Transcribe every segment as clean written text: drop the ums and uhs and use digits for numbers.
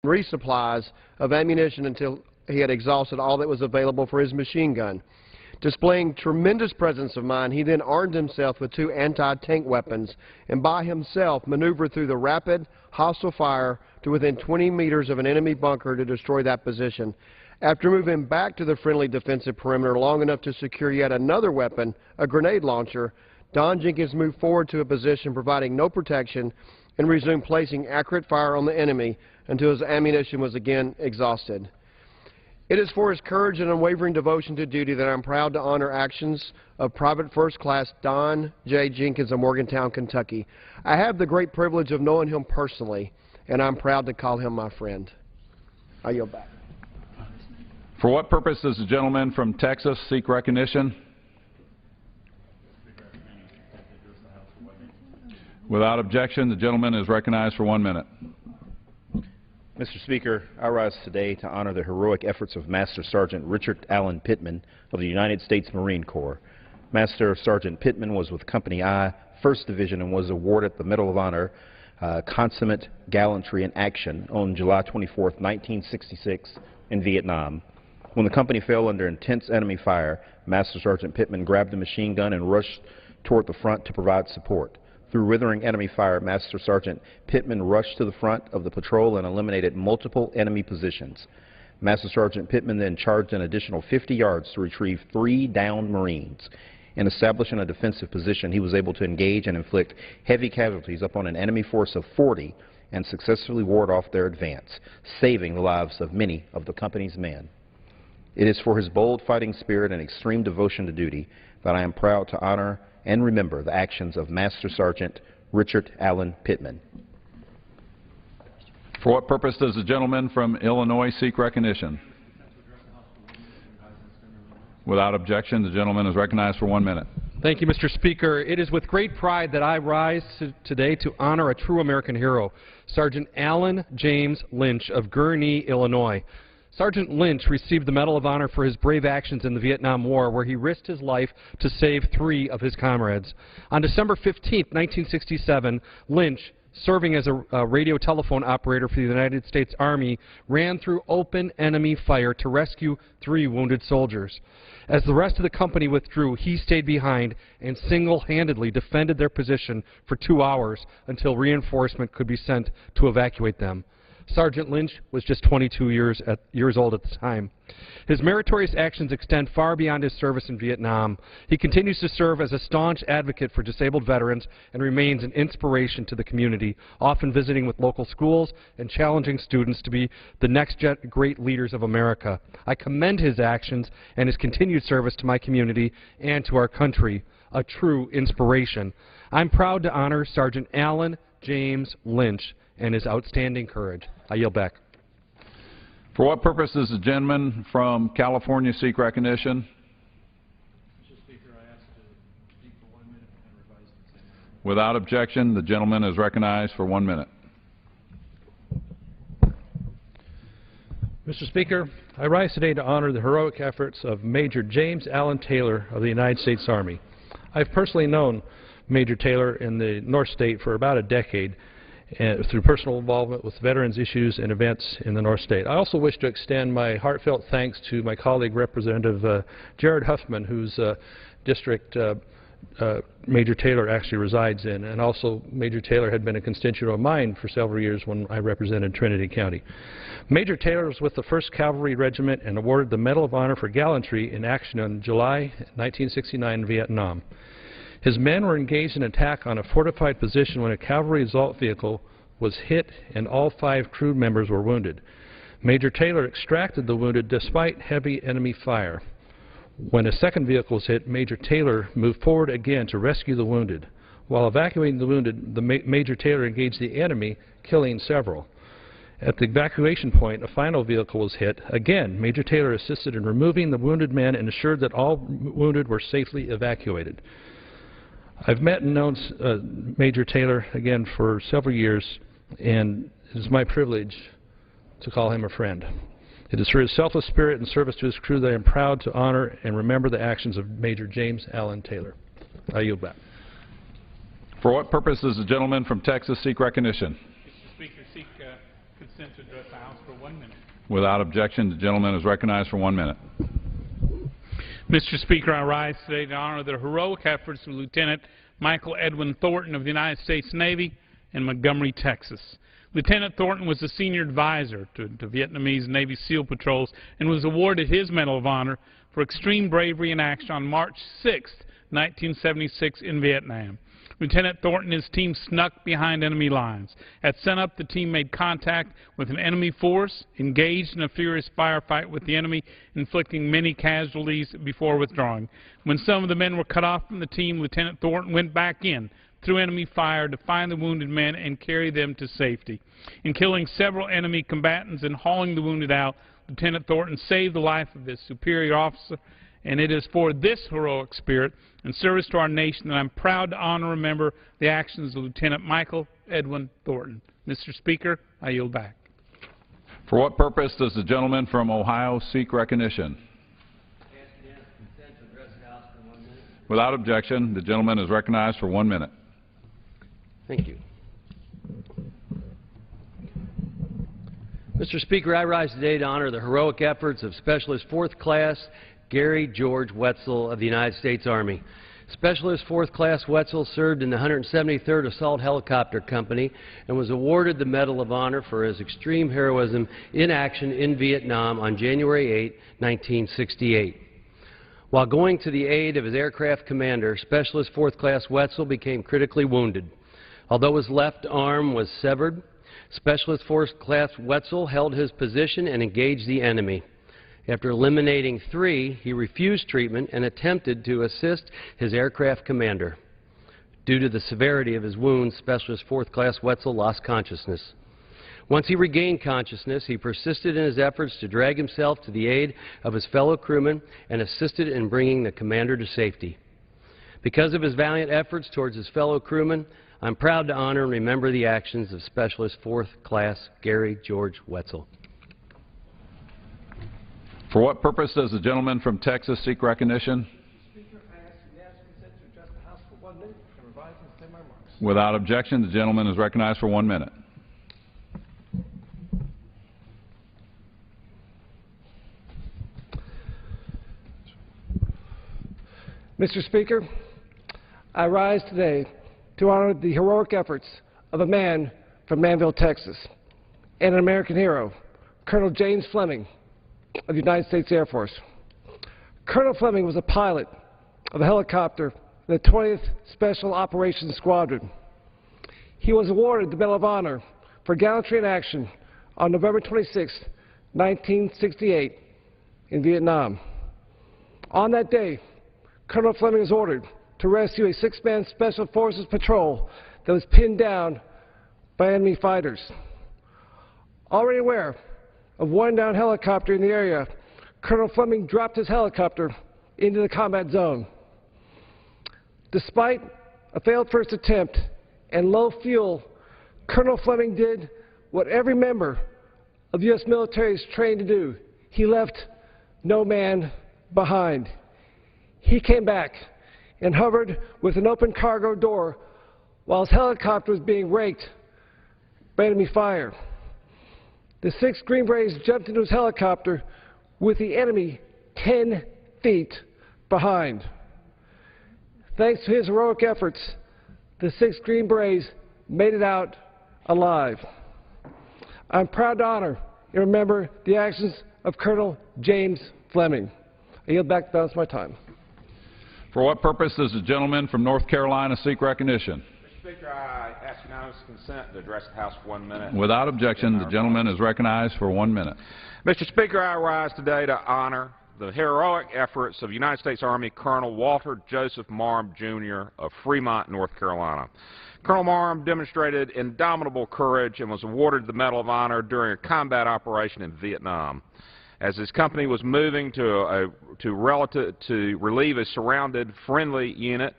resupplies of ammunition until he had exhausted all that was available for his machine gun. Displaying tremendous presence of mind, he then armed himself with 2 anti-tank weapons and by himself maneuvered through the rapid, hostile fire to within 20 meters of an enemy bunker to destroy that position. After moving back to the friendly defensive perimeter long enough to secure yet another weapon, a grenade launcher, Don Jenkins moved forward to a position providing no protection and resumed placing accurate fire on the enemy until his ammunition was again exhausted. It is for his courage and unwavering devotion to duty that I am proud to honor actions of Private First Class Don J. Jenkins of Morgantown, Kentucky. I have the great privilege of knowing him personally, and I'm proud to call him my friend. I yield back. For what purpose does the gentleman from Texas seek recognition? Without objection, the gentleman is recognized for 1 minute. Mr. Speaker, I rise today to honor the heroic efforts of Master Sergeant Richard Allen Pittman of the United States Marine Corps. Master Sergeant Pittman was with Company I, 1st Division, and was awarded the Medal of Honor, Consummate Gallantry in Action on July 24, 1966 in Vietnam. When the company fell under intense enemy fire, Master Sergeant Pittman grabbed a machine gun and rushed toward the front to provide support. Through withering enemy fire, Master Sergeant Pittman rushed to the front of the patrol and eliminated multiple enemy positions. Master Sergeant Pittman then charged an additional 50 yards to retrieve 3 downed Marines. In establishing a defensive position, he was able to engage and inflict heavy casualties upon an enemy force of 40 and successfully ward off their advance, saving the lives of many of the company's men. It is for his bold fighting spirit and extreme devotion to duty that I am proud to honor and remember the actions of Master Sergeant Richard Allen Pittman. For what purpose does the gentleman from Illinois seek recognition? Without objection, the gentleman is recognized for 1 minute. Thank you, Mr. Speaker. It is with great pride that I rise today to honor a true American hero, Sergeant Alan James Lynch of Gurnee, Illinois. Sergeant Lynch received the Medal of Honor for his brave actions in the Vietnam War, where he risked his life to save 3 of his comrades. On December 15, 1967, Lynch, serving as a radio telephone operator for the United States Army, ran through open enemy fire to rescue 3 wounded soldiers. As the rest of the company withdrew, he stayed behind and single-handedly defended their position for 2 hours until reinforcement could be sent to evacuate them. Sergeant Lynch was just 22 years old at the time. His meritorious actions extend far beyond his service in Vietnam. He continues to serve as a staunch advocate for disabled veterans and remains an inspiration to the community, often visiting with local schools and challenging students to be the next great leaders of America. I commend his actions and his continued service to my community and to our country, a true inspiration. I'm proud to honor Sergeant Alan James Lynch and his outstanding courage. I yield back. For what purpose does the gentleman from California seek recognition? Mr. Speaker, I ask to speak for 1 minute and revise the same. Without objection, the gentleman is recognized for 1 minute. Mr. Speaker, I rise today to honor the heroic efforts of Major James Allen Taylor of the United States Army. I've personally known Major Taylor in the North State for about a decade, through personal involvement with veterans issues and events in the North State. I also wish to extend my heartfelt thanks to my colleague, Representative Jared Huffman, whose district Major Taylor actually resides in, and also Major Taylor had been a constituent of mine for several years when I represented Trinity County. Major Taylor was with the 1st Cavalry Regiment and awarded the Medal of Honor for Gallantry in Action in July 1969 in Vietnam. His men were engaged in an attack on a fortified position when a cavalry assault vehicle was hit and all 5 crew members were wounded. Major Taylor extracted the wounded despite heavy enemy fire. When a 2nd vehicle was hit, Major Taylor moved forward again to rescue the wounded. While evacuating the wounded, Major Taylor engaged the enemy, killing several. At the evacuation point, a final vehicle was hit. Again, Major Taylor assisted in removing the wounded men and ensured that all wounded were safely evacuated. I've met and known Major Taylor, again, for several years, and it is my privilege to call him a friend. It is through his selfless spirit and service to his crew that I am proud to honor and remember the actions of Major James Allen Taylor. I yield back. For what purpose does the gentleman from Texas seek recognition? Mr. Speaker, seek consent to address the House for 1 minute. Without objection, the gentleman is recognized for 1 minute. Mr. Speaker, I rise today to honor the heroic efforts of Lieutenant Michael Edwin Thornton of the United States Navy in Montgomery, Texas. Lieutenant Thornton was the senior advisor to Vietnamese Navy SEAL patrols and was awarded his Medal of Honor for extreme bravery in action on March 6, 1976 in Vietnam. Lieutenant Thornton and his team snuck behind enemy lines. At sunup, the team made contact with an enemy force, engaged in a furious firefight with the enemy, inflicting many casualties before withdrawing. When some of the men were cut off from the team, Lieutenant Thornton went back in through enemy fire to find the wounded men and carry them to safety. In killing several enemy combatants and hauling the wounded out, Lieutenant Thornton saved the life of his superior officer, and it is for this heroic spirit and service to our nation that I'm proud to honor and remember the actions of Lieutenant Michael Edwin Thornton. Mr. Speaker, I yield back. For what purpose does the gentleman from Ohio seek recognition? Without objection, the gentleman is recognized for 1 minute. Thank you. Mr. Speaker, I rise today to honor the heroic efforts of Specialist 4th Class Gary George Wetzel of the United States Army. Specialist 4th Class Wetzel served in the 173rd Assault Helicopter Company and was awarded the Medal of Honor for his extreme heroism in action in Vietnam on January 8, 1968. While going to the aid of his aircraft commander, Specialist 4th Class Wetzel became critically wounded. Although his left arm was severed, Specialist 4th Class Wetzel held his position and engaged the enemy. After eliminating 3, he refused treatment and attempted to assist his aircraft commander. Due to the severity of his wounds, Specialist 4th Class Wetzel lost consciousness. Once he regained consciousness, he persisted in his efforts to drag himself to the aid of his fellow crewmen and assisted in bringing the commander to safety. Because of his valiant efforts towards his fellow crewmen, I'm proud to honor and remember the actions of Specialist 4th Class Gary George Wetzel. For what purpose does the gentleman from Texas seek recognition? Speaker, I ask unanimous consent to address the House for 1 minute and revise and extend my remarks. Without objection, the gentleman is recognized for 1 minute. Mr. Speaker, I rise today to honor the heroic efforts of a man from Manville, Texas, and an American hero, Colonel James Fleming of the United States Air Force. Colonel Fleming was a pilot of a helicopter in the 20th Special Operations Squadron. He was awarded the Medal of Honor for gallantry in action on November 26, 1968 in Vietnam. On that day, Colonel Fleming was ordered to rescue a 6-man Special Forces patrol that was pinned down by enemy fighters. Already aware of one downed helicopter in the area, Colonel Fleming dropped his helicopter into the combat zone. Despite a failed first attempt and low fuel, Colonel Fleming did what every member of the U.S. military is trained to do. He left no man behind. He came back and hovered with an open cargo door while his helicopter was being raked by enemy fire. The 6 Green Berets jumped into his helicopter with the enemy 10 feet behind. Thanks to his heroic efforts, the 6 Green Berets made it out alive. I'm proud to honor and remember the actions of Colonel James Fleming. I yield back the balance of my time. For what purpose does the gentleman from North Carolina seek recognition? Mr. Speaker, I ask unanimous consent to address the House for 1 minute. Without objection, the gentleman is recognized for 1 minute. Mr. Speaker, I rise today to honor the heroic efforts of United States Army Colonel Walter Joseph Marm, Jr. of Fremont, North Carolina. Colonel Marm demonstrated indomitable courage and was awarded the Medal of Honor during a combat operation in Vietnam. As his company was moving to relieve a surrounded friendly unit,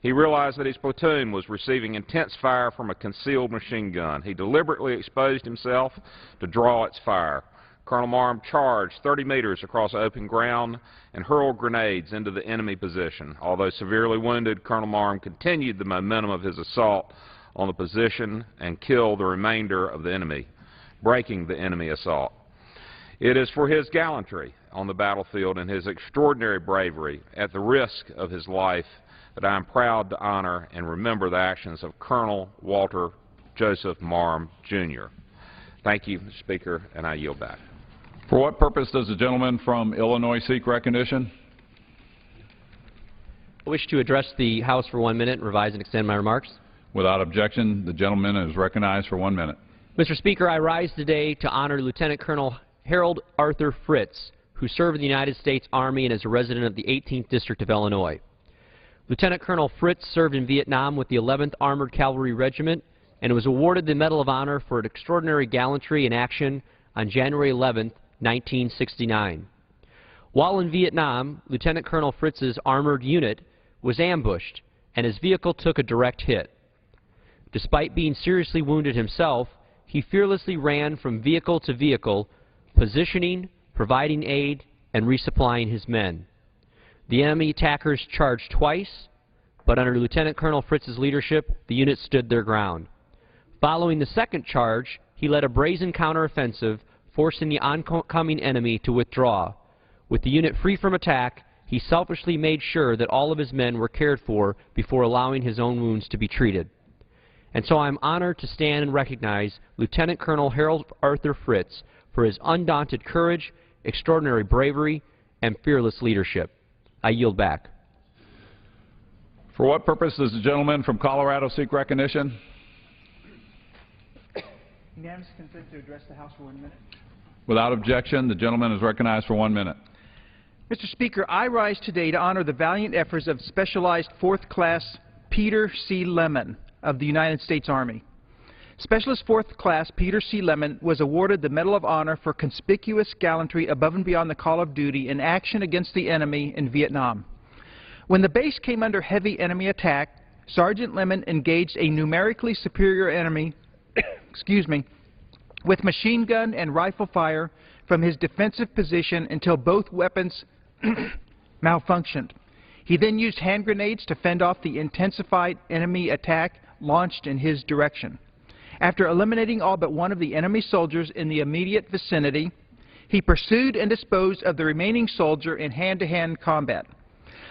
he realized that his platoon was receiving intense fire from a concealed machine gun. He deliberately exposed himself to draw its fire. Colonel Marm charged 30 meters across open ground and hurled grenades into the enemy position. Although severely wounded, Colonel Marm continued the momentum of his assault on the position and killed the remainder of the enemy. breaking the enemy assault. It is for his gallantry on the battlefield and his extraordinary bravery at the risk of his life that I am proud to honor and remember the actions of Colonel Walter Joseph Marm, Jr. Thank you, Mr. Speaker, and I yield back. For what purpose does the gentleman from Illinois seek recognition? I wish to address the House for 1 minute, revise and extend my remarks. Without objection, the gentleman is recognized for 1 minute. Mr. Speaker, I rise today to honor Lieutenant Colonel Harold Arthur Fritz, who served in the United States Army and is a resident of the 18th District of Illinois. Lieutenant Colonel Fritz served in Vietnam with the 11th Armored Cavalry Regiment and was awarded the Medal of Honor for extraordinary gallantry in action on January 11, 1969. While in Vietnam, Lieutenant Colonel Fritz's armored unit was ambushed and his vehicle took a direct hit. Despite being seriously wounded himself, he fearlessly ran from vehicle to vehicle, positioning, providing aid, and resupplying his men. The enemy attackers charged twice, but under Lieutenant Colonel Fritz's leadership, the unit stood their ground. Following the second charge, he led a brazen counteroffensive, forcing the oncoming enemy to withdraw. With the unit free from attack, he selfishly made sure that all of his men were cared for before allowing his own wounds to be treated. And so I am honored to stand and recognize Lieutenant Colonel Harold Arthur Fritz for his undaunted courage, extraordinary bravery, and fearless leadership. I yield back. For what purpose does the gentleman from Colorado seek recognition? Unanimous consent to address the House for 1 minute. Without objection, the gentleman is recognized for 1 minute. Mr. Speaker, I rise today to honor the valiant efforts of Specialized 4th Class Peter C. Lemon of the United States Army. Specialist 4th Class Peter C. Lemon was awarded the Medal of Honor for conspicuous gallantry above and beyond the call of duty in action against the enemy in Vietnam. When the base came under heavy enemy attack, Sergeant Lemon engaged a numerically superior enemy with machine gun and rifle fire from his defensive position until both weapons malfunctioned. He then used hand grenades to fend off the intensified enemy attack launched in his direction. After eliminating all but one of the enemy soldiers in the immediate vicinity, he pursued and disposed of the remaining soldier in hand-to-hand combat.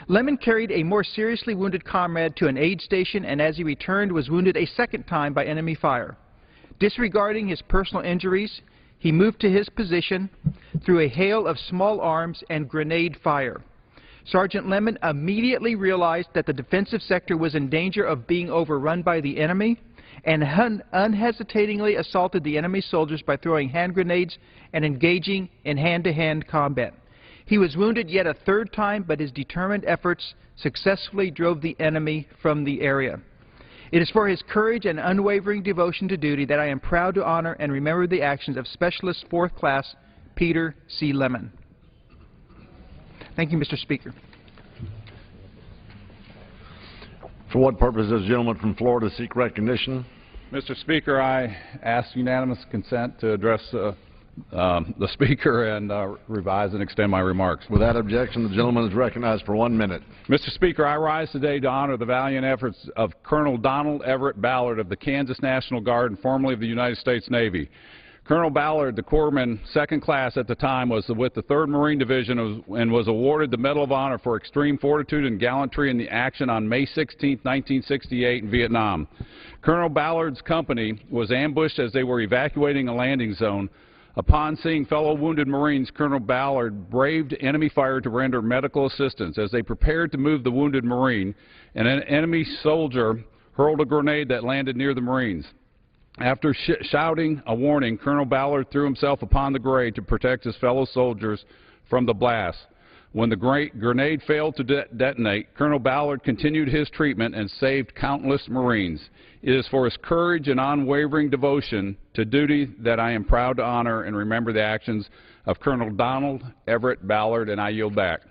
Lemon carried a more seriously wounded comrade to an aid station and as he returned was wounded a second time by enemy fire. Disregarding his personal injuries, he moved to his position through a hail of small arms and grenade fire. Sergeant Lemon immediately realized that the defensive sector was in danger of being overrun by the enemy and unhesitatingly assaulted the enemy soldiers by throwing hand grenades and engaging in hand-to-hand combat. He was wounded yet a third time, but his determined efforts successfully drove the enemy from the area. It is for his courage and unwavering devotion to duty that I am proud to honor and remember the actions of Specialist 4th Class Peter C. Lemon. Thank you, Mr. Speaker. For what purpose does the gentleman from Florida seek recognition? Mr. Speaker, I ask unanimous consent to address the Speaker and revise and extend my remarks. Without objection, the gentleman is recognized for 1 minute. Mr. Speaker, I rise today to honor the valiant efforts of Colonel Donald Everett Ballard of the Kansas National Guard and formerly of the United States Navy. Colonel Ballard, the corpsman, 2nd class at the time, was with the 3rd Marine Division and was awarded the Medal of Honor for extreme fortitude and gallantry in the action on May 16, 1968 in Vietnam. Colonel Ballard's company was ambushed as they were evacuating a landing zone. Upon seeing fellow wounded Marines, Colonel Ballard braved enemy fire to render medical assistance. As they prepared to move the wounded Marine, an enemy soldier hurled a grenade that landed near the Marines. After shouting a warning, Colonel Ballard threw himself upon the grade to protect his fellow soldiers from the blast. When the grenade failed to detonate, Colonel Ballard continued his treatment and saved countless Marines. It is for his courage and unwavering devotion to duty that I am proud to honor and remember the actions of Colonel Donald Everett Ballard, and I yield back.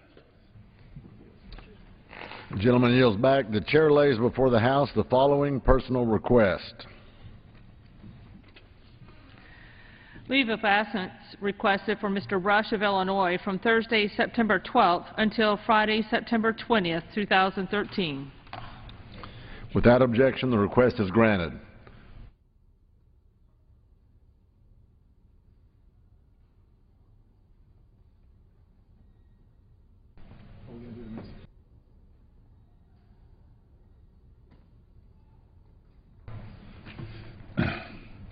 The gentleman yields back. The chair lays before the House the following personal request. Leave of absence requested for Mr. Rush of Illinois from Thursday, September 12th until Friday, September 20th, 2013. Without objection, the request is granted.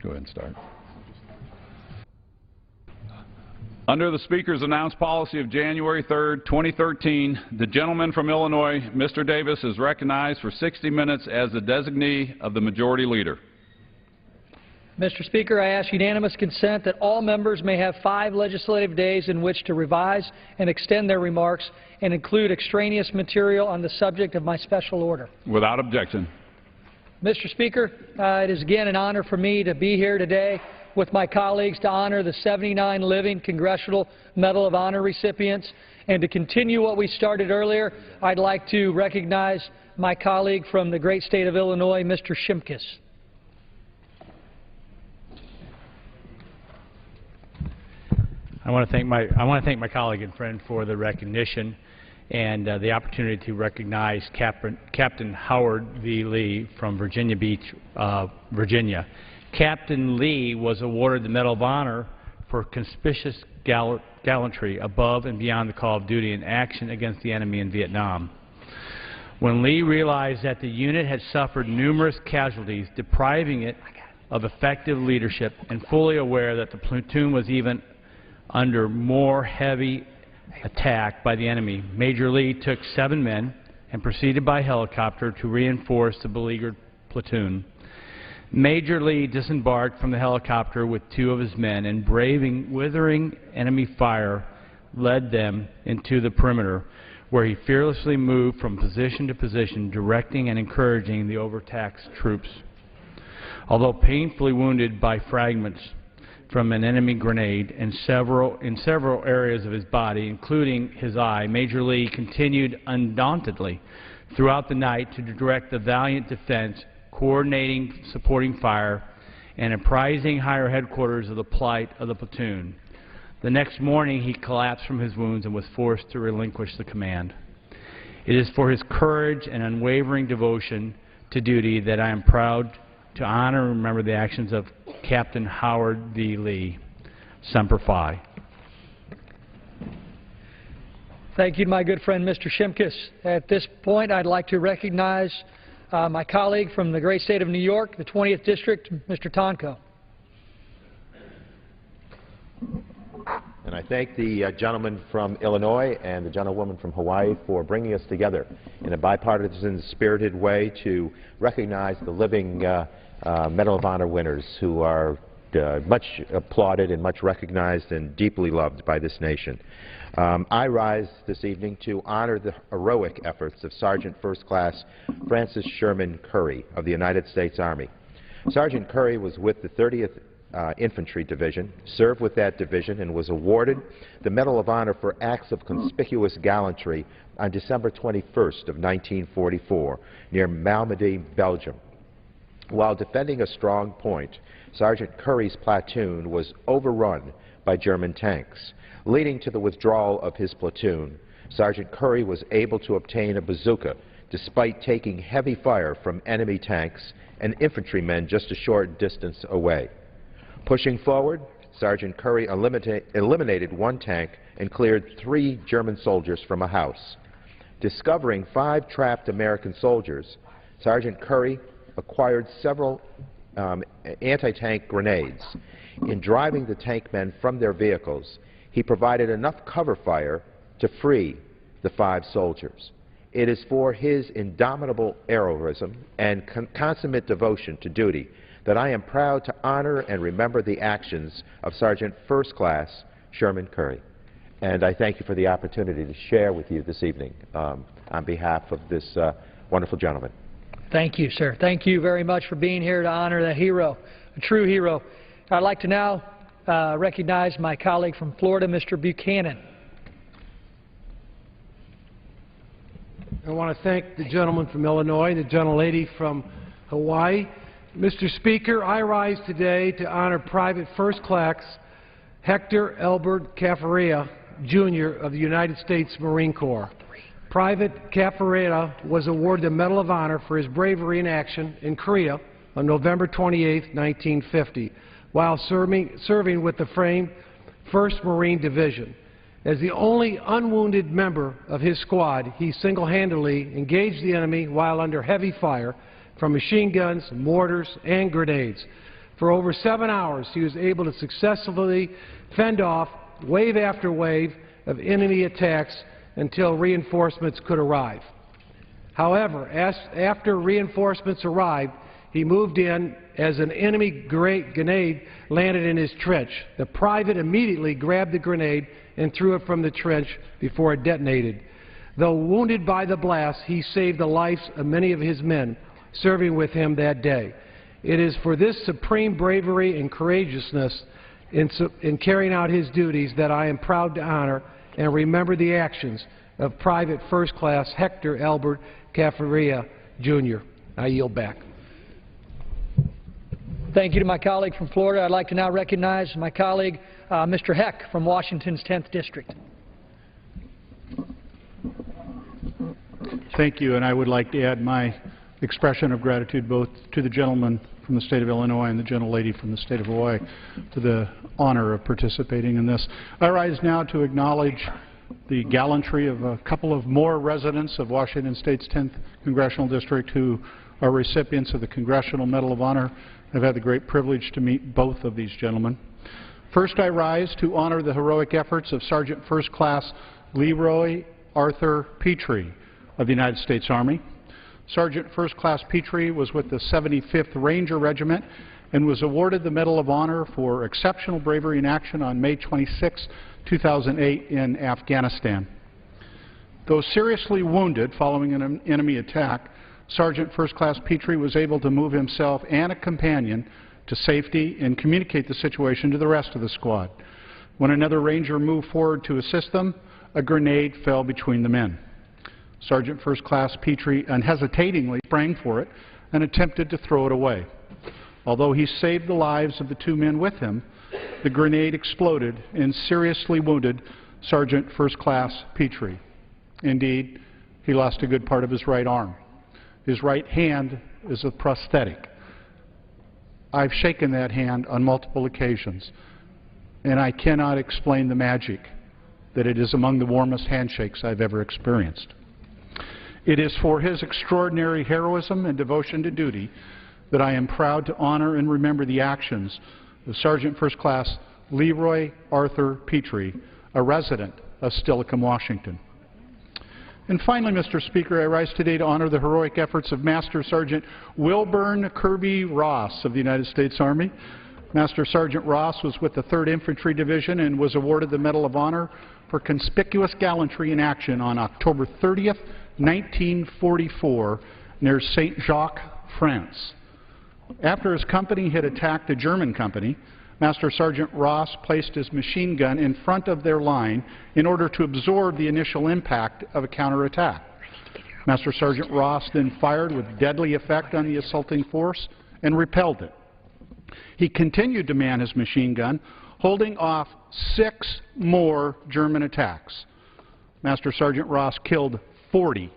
Go ahead and start. Under the Speaker's announced policy of January 3, 2013, the gentleman from Illinois, Mr. Davis, is recognized for 60 minutes as the designee of the Majority Leader. Mr. Speaker, I ask unanimous consent that all members may have 5 legislative days in which to revise and extend their remarks and include extraneous material on the subject of my special order. Without objection. Mr. Speaker, it is again an honor for me to be here today with my colleagues to honor the 79 living Congressional Medal of Honor recipients. And to continue what we started earlier, I'd like to recognize my colleague from the great state of Illinois, Mr. Shimkus. I want to thank my colleague and friend for the recognition and the opportunity to recognize Captain Howard V. Lee from Virginia Beach, Virginia. Captain Lee was awarded the Medal of Honor for conspicuous gallantry above and beyond the call of duty in action against the enemy in Vietnam. When Lee realized that the unit had suffered numerous casualties, depriving it of effective leadership, and fully aware that the platoon was even under more heavy attack by the enemy, Major Lee took 7 men and proceeded by helicopter to reinforce the beleaguered platoon. Major Lee disembarked from the helicopter with 2 of his men and, braving withering enemy fire, led them into the perimeter, where he fearlessly moved from position to position, directing and encouraging the overtaxed troops. Although painfully wounded by fragments from an enemy grenade in several areas of his body, including his eye, Major Lee continued undauntedly throughout the night to direct the valiant defense, coordinating supporting fire, and apprising higher headquarters of the plight of the platoon. The next morning he collapsed from his wounds and was forced to relinquish the command. It is for his courage and unwavering devotion to duty that I am proud to honor and remember the actions of Captain Howard V. Lee. Semper Fi. Thank you to my good friend, Mr. Shimkus. At this point, I'd like to recognize my colleague from the great state of New York, the 20th District, Mr. Tonko. And I thank the gentleman from Illinois and the gentlewoman from Hawaii for bringing us together in a bipartisan, spirited way to recognize the living Medal of Honor winners who are much applauded and much recognized and deeply loved by this nation. I rise this evening to honor the heroic efforts of Sergeant First Class Francis Sherman Curry of the United States Army. Sergeant Curry was with the 30th Infantry Division, served with that division, and was awarded the Medal of Honor for acts of conspicuous gallantry on December 21st of 1944 near Malmedy, Belgium. While defending a strong point, Sergeant Curry's platoon was overrun by German tanks. Leading to the withdrawal of his platoon, Sergeant Curry was able to obtain a bazooka despite taking heavy fire from enemy tanks and infantrymen just a short distance away. Pushing forward, Sergeant Curry eliminated 1 tank and cleared 3 German soldiers from a house. Discovering 5 trapped American soldiers, Sergeant Curry acquired several anti-tank grenades. In driving the tank men from their vehicles, he provided enough cover fire to free the 5 soldiers. It is for his indomitable heroism and consummate devotion to duty that I am proud to honor and remember the actions of Sergeant First Class Sherman Curry. And I thank you for the opportunity to share with you this evening on behalf of this wonderful gentleman. Thank you, sir. Thank you very much for being here to honor the hero, a true hero. I'd like to now recognize my colleague from Florida, Mr. Buchanan. I want to thank the gentleman from Illinois, the gentlelady from Hawaii. Mr. Speaker, I rise today to honor Private First Class Hector Elbert Caffarella, Jr. of the United States Marine Corps. Private Caffarella was awarded the Medal of Honor for his bravery in action in Korea on November 28, 1950, while serving with the famed 1st Marine Division. As the only unwounded member of his squad, he single-handedly engaged the enemy while under heavy fire from machine guns, mortars, and grenades. For over 7 hours, he was able to successfully fend off wave after wave of enemy attacks until reinforcements could arrive. However, after reinforcements arrived, he moved in as an enemy grenade landed in his trench. The private immediately grabbed the grenade and threw it from the trench before it detonated. Though wounded by the blast, he saved the lives of many of his men serving with him that day. It is for this supreme bravery and courageousness in carrying out his duties that I am proud to honor and remember the actions of Private First Class Hector Albert Cafferia, Jr. I yield back. Thank you to my colleague from Florida. I'd like to now recognize my colleague, Mr. Heck from Washington's 10th District. Thank you, and I would like to add my expression of gratitude both to the gentleman from the state of Illinois and the gentlelady from the state of Hawaii for the honor of participating in this. I rise now to acknowledge the gallantry of a couple of more residents of Washington State's 10th Congressional District who are recipients of the Congressional Medal of Honor. I've had the great privilege to meet both of these gentlemen. First, I rise to honor the heroic efforts of Sergeant First Class Leroy Arthur Petrie of the United States Army. Sergeant First Class Petrie was with the 75th Ranger Regiment and was awarded the Medal of Honor for exceptional bravery in action on May 26, 2008 in Afghanistan. Though seriously wounded following an enemy attack, Sergeant First Class Petrie was able to move himself and a companion to safety and communicate the situation to the rest of the squad. When another Ranger moved forward to assist them, a grenade fell between the men. Sergeant First Class Petrie unhesitatingly sprang for it and attempted to throw it away. Although he saved the lives of the two men with him, the grenade exploded and seriously wounded Sergeant First Class Petrie. Indeed, he lost a good part of his right arm. His right hand is a prosthetic. I've shaken that hand on multiple occasions, and I cannot explain the magic that it is among the warmest handshakes I've ever experienced. It is for his extraordinary heroism and devotion to duty that I am proud to honor and remember the actions of Sergeant First Class Leroy Arthur Petrie, a resident of Steilacoom, Washington. And finally, Mr. Speaker, I rise today to honor the heroic efforts of Master Sergeant Wilburn Kirby Ross of the United States Army. Master Sergeant Ross was with the 3rd Infantry Division and was awarded the Medal of Honor for conspicuous gallantry in action on October 30th, 1944, near Saint-Jacques, France. After his company had attacked a German company, Master Sergeant Ross placed his machine gun in front of their line in order to absorb the initial impact of a counterattack. Master Sergeant Ross then fired with deadly effect on the assaulting force and repelled it. He continued to man his machine gun, holding off 6 more German attacks. Master Sergeant Ross killed 40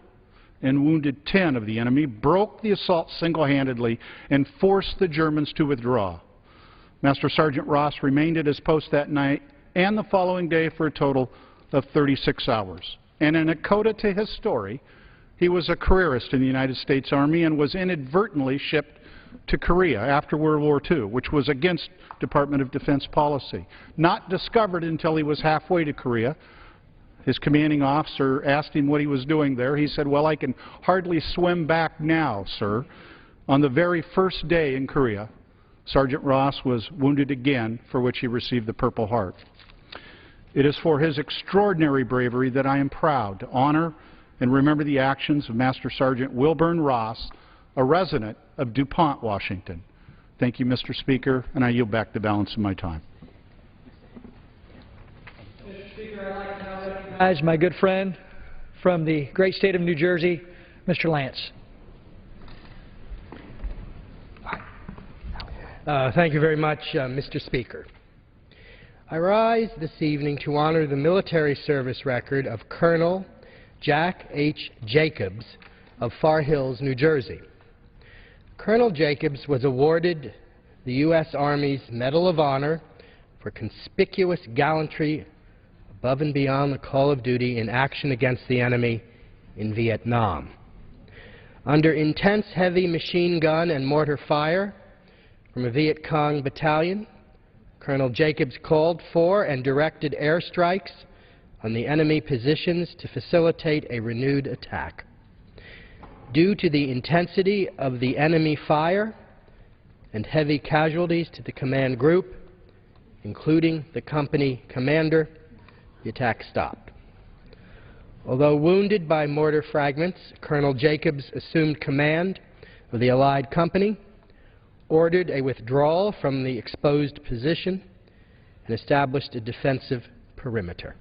and wounded 10 of the enemy, broke the assault single-handedly, and forced the Germans to withdraw. Master Sergeant Ross remained at his post that night and the following day for a total of 36 hours. And in a coda to his story, he was a careerist in the United States Army and was inadvertently shipped to Korea after World War II, which was against Department of Defense policy. Not discovered until he was halfway to Korea. His commanding officer asked him what he was doing there. He said, "Well, I can hardly swim back now, sir." On the very first day in Korea, Sergeant Ross was wounded again, for which he received the Purple Heart. It is for his extraordinary bravery that I am proud to honor and remember the actions of Master Sergeant Wilburn Ross, a resident of DuPont, Washington. Thank you, Mr. Speaker, and I yield back the balance of my time. Mr. Speaker, I'd like to now recognize my good friend from the great state of New Jersey, Mr. Lance. Thank you very much, Mr. Speaker. I rise this evening to honor the military service record of Colonel Jack H. Jacobs of Far Hills, New Jersey. Colonel Jacobs was awarded the U.S. Army's Medal of Honor for conspicuous gallantry above and beyond the call of duty in action against the enemy in Vietnam. Under intense heavy machine gun and mortar fire, from a Viet Cong battalion, Colonel Jacobs called for and directed airstrikes on the enemy positions to facilitate a renewed attack. Due to the intensity of the enemy fire and heavy casualties to the command group, including the company commander, the attack stopped. Although wounded by mortar fragments, Colonel Jacobs assumed command of the Allied company, ordered a withdrawal from the exposed position, and established a defensive perimeter.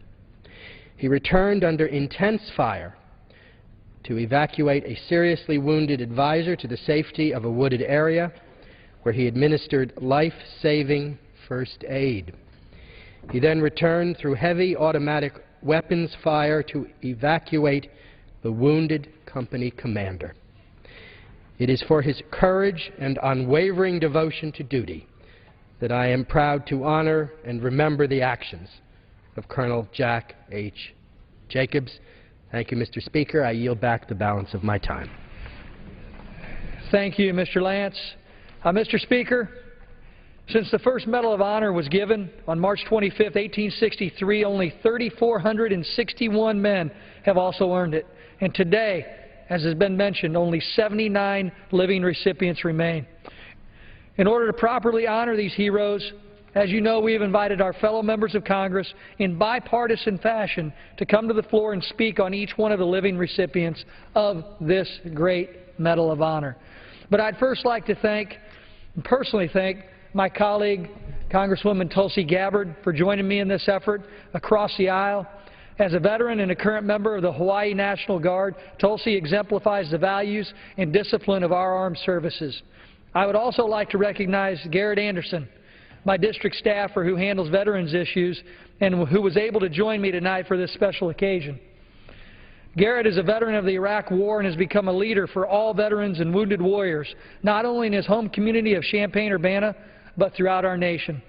He returned under intense fire to evacuate a seriously wounded advisor to the safety of a wooded area where he administered life-saving first aid. He then returned through heavy automatic weapons fire to evacuate the wounded company commander. It is for his courage and unwavering devotion to duty that I am proud to honor and remember the actions of Colonel Jack H. Jacobs. Thank you, Mr. Speaker. I yield back the balance of my time. Thank you, Mr. Lance. Mr. Speaker, since the first Medal of Honor was given on March 25, 1863, only 3,461 men have also earned it. And today, as has been mentioned, only 79 living recipients remain. In order to properly honor these heroes, as you know, we have invited our fellow members of Congress in bipartisan fashion to come to the floor and speak on each one of the living recipients of this great Medal of Honor. But I'd first like to personally thank my colleague, Congresswoman Tulsi Gabbard, for joining me in this effort across the aisle. As a veteran and a current member of the Hawaii National Guard, Tulsi exemplifies the values and discipline of our armed services. I would also like to recognize Garrett Anderson, my district staffer who handles veterans issues and who was able to join me tonight for this special occasion. Garrett is a veteran of the Iraq War and has become a leader for all veterans and wounded warriors, not only in his home community of Champaign-Urbana, but throughout our nation.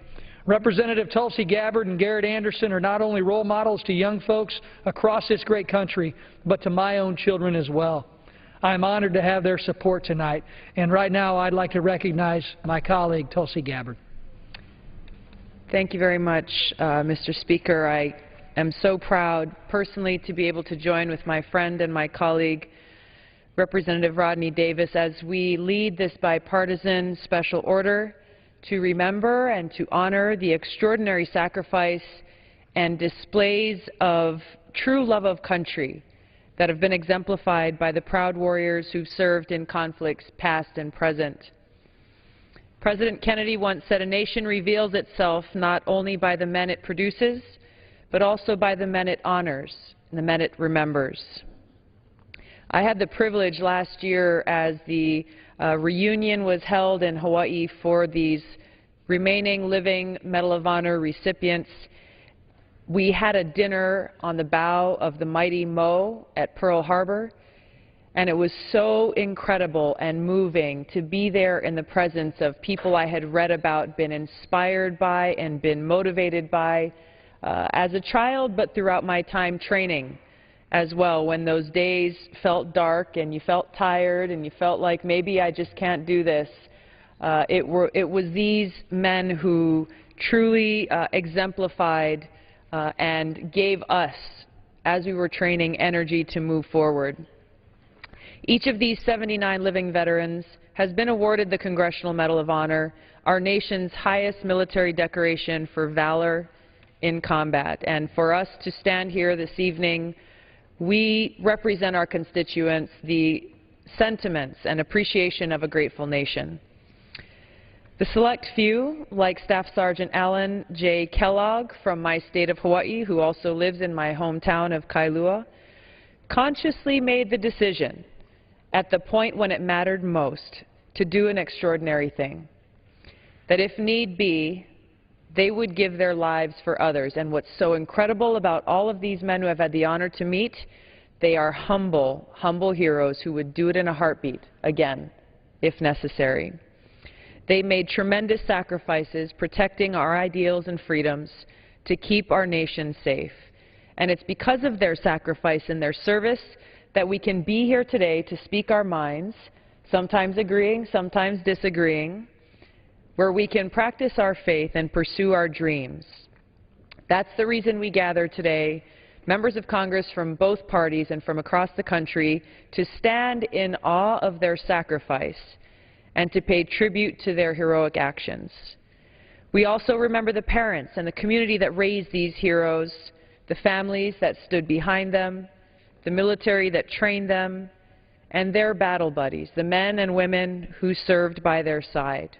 Representative Tulsi Gabbard and Garrett Anderson are not only role models to young folks across this great country, but to my own children as well. I am honored to have their support tonight. And right now, I'd like to recognize my colleague, Tulsi Gabbard. Thank you very much, Mr. Speaker. I am so proud personally to be able to join with my friend and my colleague, Representative Rodney Davis, as we lead this bipartisan special order to remember and to honor the extraordinary sacrifice and displays of true love of country that have been exemplified by the proud warriors who've served in conflicts past and present. President Kennedy once said, "A nation reveals itself not only by the men it produces, but also by the men it honors and the men it remembers." I had the privilege last year, as the reunion was held in Hawaii for these remaining living Medal of Honor recipients. We had a dinner on the bow of the mighty Mo at Pearl Harbor, and it was so incredible and moving to be there in the presence of people I had read about, been inspired by, and been motivated by as a child, but throughout my time training as well, when those days felt dark and you felt tired and you felt like maybe I just can't do this. It was these men who truly exemplified and gave us, as we were training, energy to move forward. Each of these 79 living veterans has been awarded the Congressional Medal of Honor, our nation's highest military decoration for valor in combat. And for us to stand here this evening, we represent our constituents, the sentiments and appreciation of a grateful nation. The select few, like Staff Sergeant Alan J. Kellogg from my state of Hawaii, who also lives in my hometown of Kailua, consciously made the decision at the point when it mattered most to do an extraordinary thing, that if need be, they would give their lives for others. And what's so incredible about all of these men who I've had the honor to meet, they are humble, humble heroes who would do it in a heartbeat, again, if necessary. They made tremendous sacrifices protecting our ideals and freedoms to keep our nation safe. And it's because of their sacrifice and their service that we can be here today to speak our minds, sometimes agreeing, sometimes disagreeing, where we can practice our faith and pursue our dreams. That's the reason we gather today, members of Congress from both parties and from across the country, to stand in awe of their sacrifice and to pay tribute to their heroic actions. We also remember the parents and the community that raised these heroes, the families that stood behind them, the military that trained them, and their battle buddies, the men and women who served by their side.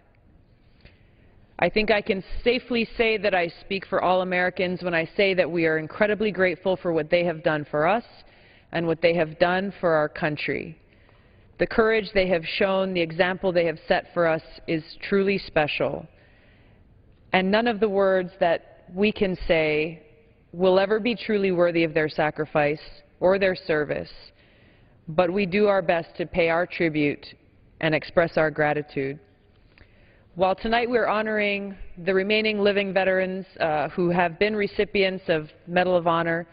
I think I can safely say that I speak for all Americans when I say that we are incredibly grateful for what they have done for us and what they have done for our country. The courage they have shown, the example they have set for us is truly special. And none of the words that we can say will ever be truly worthy of their sacrifice or their service, but we do our best to pay our tribute and express our gratitude. While tonight we're honoring the remaining living veterans who have been recipients of Medal of Honor,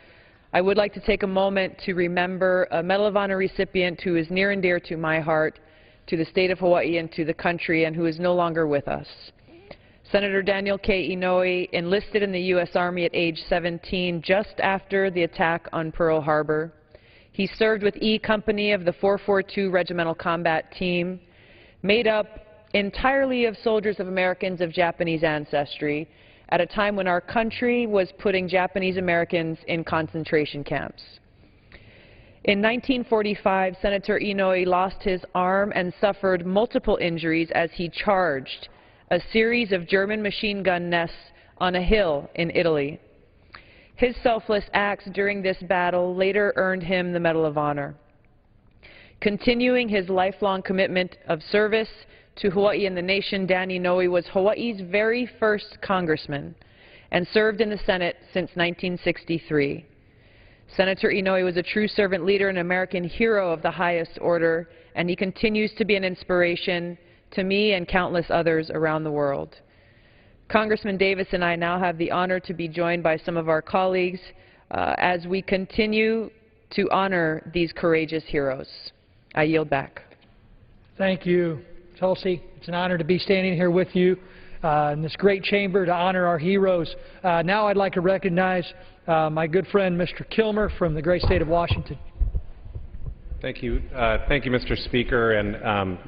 I would like to take a moment to remember a Medal of Honor recipient who is near and dear to my heart, to the state of Hawaii and to the country, and who is no longer with us. Senator Daniel K. Inouye enlisted in the U.S. Army at age 17 just after the attack on Pearl Harbor. He served with E Company of the 442 Regimental Combat Team, made up entirely of soldiers of Americans of Japanese ancestry at a time when our country was putting Japanese Americans in concentration camps. In 1945, Senator Inouye lost his arm and suffered multiple injuries as he charged a series of German machine gun nests on a hill in Italy. His selfless acts during this battle later earned him the Medal of Honor. Continuing his lifelong commitment of service to Hawaii and the nation, Dan Inouye was Hawaii's very first congressman and served in the Senate since 1963. Senator Inouye was a true servant leader and American hero of the highest order, and he continues to be an inspiration to me and countless others around the world. Congressman Davis and I now have the honor to be joined by some of our colleagues as we continue to honor these courageous heroes. I yield back. Thank you, Tulsi. It's an honor to be standing here with you in this great chamber to honor our heroes. Now I'd like to recognize my good friend, Mr. Kilmer, from the great state of Washington. Thank you. Thank you, Mr. Speaker, and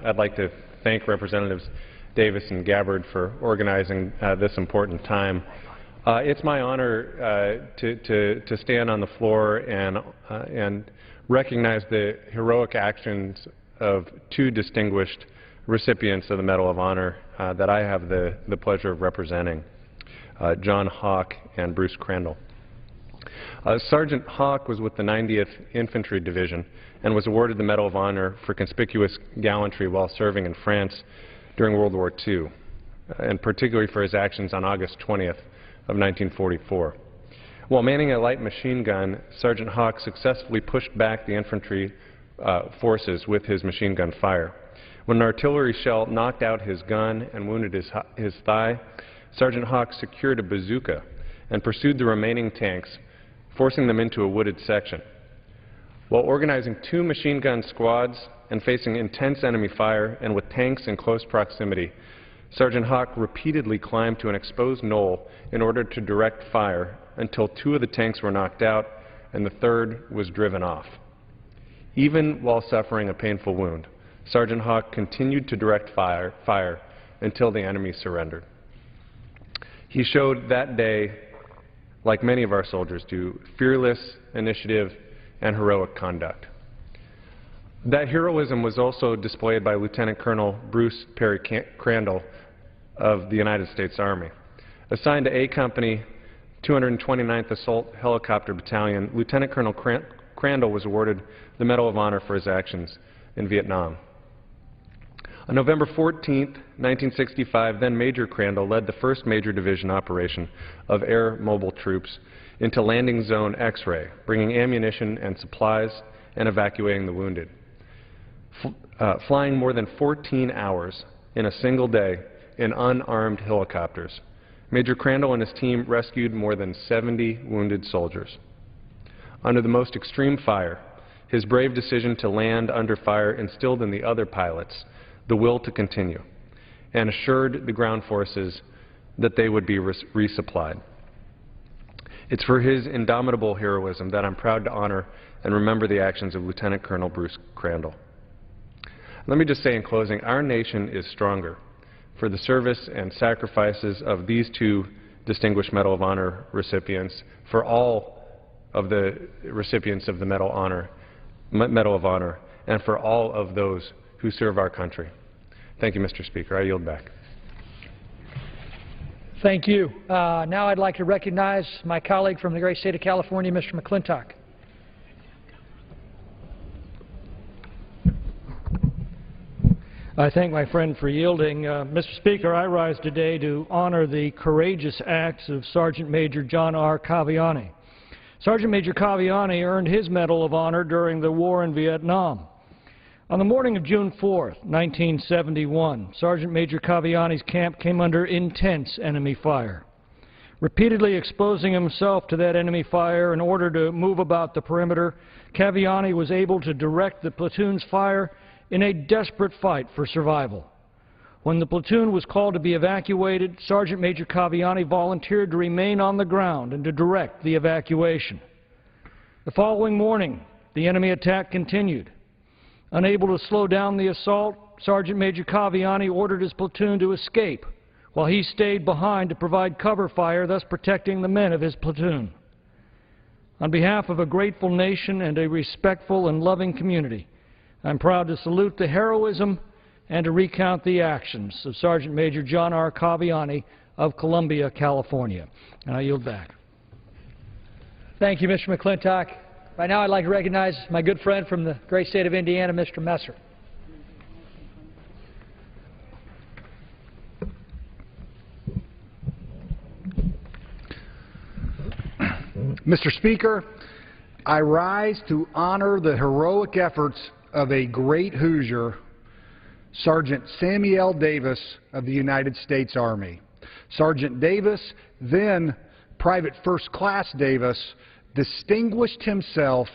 I'd like to thank Representatives Davis and Gabbard for organizing this important time. It's my honor to stand on the floor and recognize the heroic actions of two distinguished recipients of the Medal of Honor that I have the pleasure of representing, John Hawk and Bruce Crandall. Sergeant Hawk was with the 90th Infantry Division and was awarded the Medal of Honor for conspicuous gallantry while serving in France during World War II, and particularly for his actions on August 20th of 1944. While manning a light machine gun, Sergeant Hawk successfully pushed back the infantry forces with his machine gun fire. When an artillery shell knocked out his gun and wounded his thigh, Sergeant Hawk secured a bazooka and pursued the remaining tanks, forcing them into a wooded section. While organizing two machine gun squads and facing intense enemy fire and with tanks in close proximity, Sergeant Hawk repeatedly climbed to an exposed knoll in order to direct fire until two of the tanks were knocked out and the third was driven off. Even while suffering a painful wound, Sergeant Hawk continued to direct fire until the enemy surrendered. He showed that day, like many of our soldiers do, fearless initiative and heroic conduct. That heroism was also displayed by Lieutenant Colonel Bruce Perry Crandall of the United States Army. Assigned to A Company, 229th Assault Helicopter Battalion, Lieutenant Colonel Crandall was awarded the Medal of Honor for his actions in Vietnam. On November 14, 1965, then Major Crandall led the 1st Major Division operation of Air Mobile Troops into Landing Zone X-Ray, bringing ammunition and supplies and evacuating the wounded. Flying more than 14 hours in a single day in unarmed helicopters, Major Crandall and his team rescued more than 70 wounded soldiers. Under the most extreme fire, his brave decision to land under fire instilled in the other pilots the will to continue. and assured the ground forces that they would be resupplied. It's for his indomitable heroism that I'm proud to honor and remember the actions of Lieutenant Colonel Bruce Crandall. Let me just say in closing, our nation is stronger for the service and sacrifices of these two Distinguished Medal of Honor recipients, for all of the recipients of the Medal of Honor, and for all of those who serve our country. Thank you, Mr. Speaker. I yield back. Thank you. Now I'd like to recognize my colleague from the great state of California, Mr. McClintock. I thank my friend for yielding. Mr. Speaker, I rise today to honor the courageous acts of Sergeant Major John R. Caviani. Sergeant Major Caviani earned his Medal of Honor during the war in Vietnam. On the morning of June 4, 1971, Sergeant Major Caviani's camp came under intense enemy fire. Repeatedly exposing himself to that enemy fire in order to move about the perimeter, Caviani was able to direct the platoon's fire in a desperate fight for survival. When the platoon was called to be evacuated, Sergeant Major Caviani volunteered to remain on the ground and to direct the evacuation. The following morning, the enemy attack continued. Unable to slow down the assault, Sergeant Major Caviani ordered his platoon to escape, while he stayed behind to provide cover fire, thus protecting the men of his platoon. On behalf of a grateful nation and a respectful and loving community, I'm proud to salute the heroism and to recount the actions of Sergeant Major John R. Caviani of Columbia, California. And I yield back. Thank you, Mr. McClintock. By now I'd like to recognize my good friend from the great state of Indiana, Mr. Messer. Mr. Speaker, I rise to honor the heroic efforts of a great Hoosier, Sergeant Samuel Davis of the United States Army. Sergeant Davis, then Private First Class Davis, distinguished himself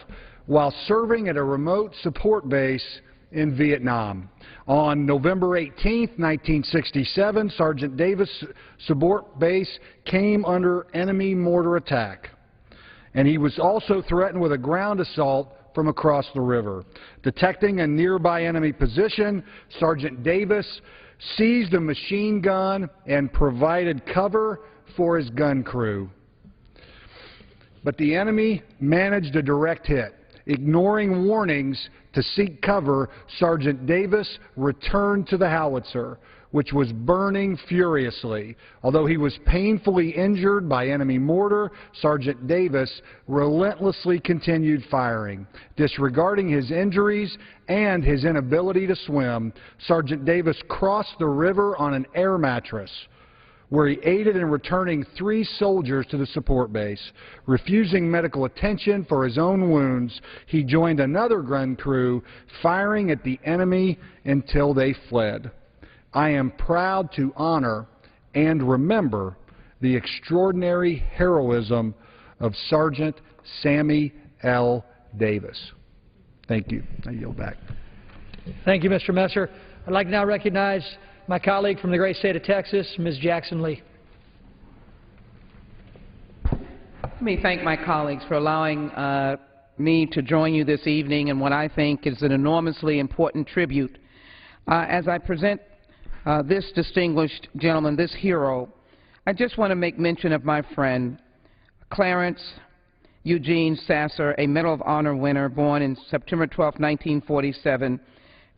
while serving at a remote support base in Vietnam. On November 18, 1967, Sergeant Davis' support base came under enemy mortar attack, and he was also threatened with a ground assault from across the river. Detecting a nearby enemy position, Sergeant Davis seized a machine gun and provided cover for his gun crew. But the enemy managed a direct hit. Ignoring warnings to seek cover, Sergeant Davis returned to the howitzer, which was burning furiously. Although he was painfully injured by enemy mortar, Sergeant Davis relentlessly continued firing. Disregarding his injuries and his inability to swim, Sergeant Davis crossed the river on an air mattress, where he aided in returning 3 soldiers to the support base. Refusing medical attention for his own wounds, he joined another gun crew, firing at the enemy until they fled. I am proud to honor and remember the extraordinary heroism of Sergeant Sammy L. Davis. Thank you. I yield back. Thank you, Mr. Messer. I'd like to now recognize my colleague from the great state of Texas, Ms. Jackson Lee. Let me thank my colleagues for allowing me to join you this evening in what I think is an enormously important tribute. As I present this distinguished gentleman, this hero, I just want to make mention of my friend, Clarence Eugene Sasser, a Medal of Honor winner, born in September 12, 1947,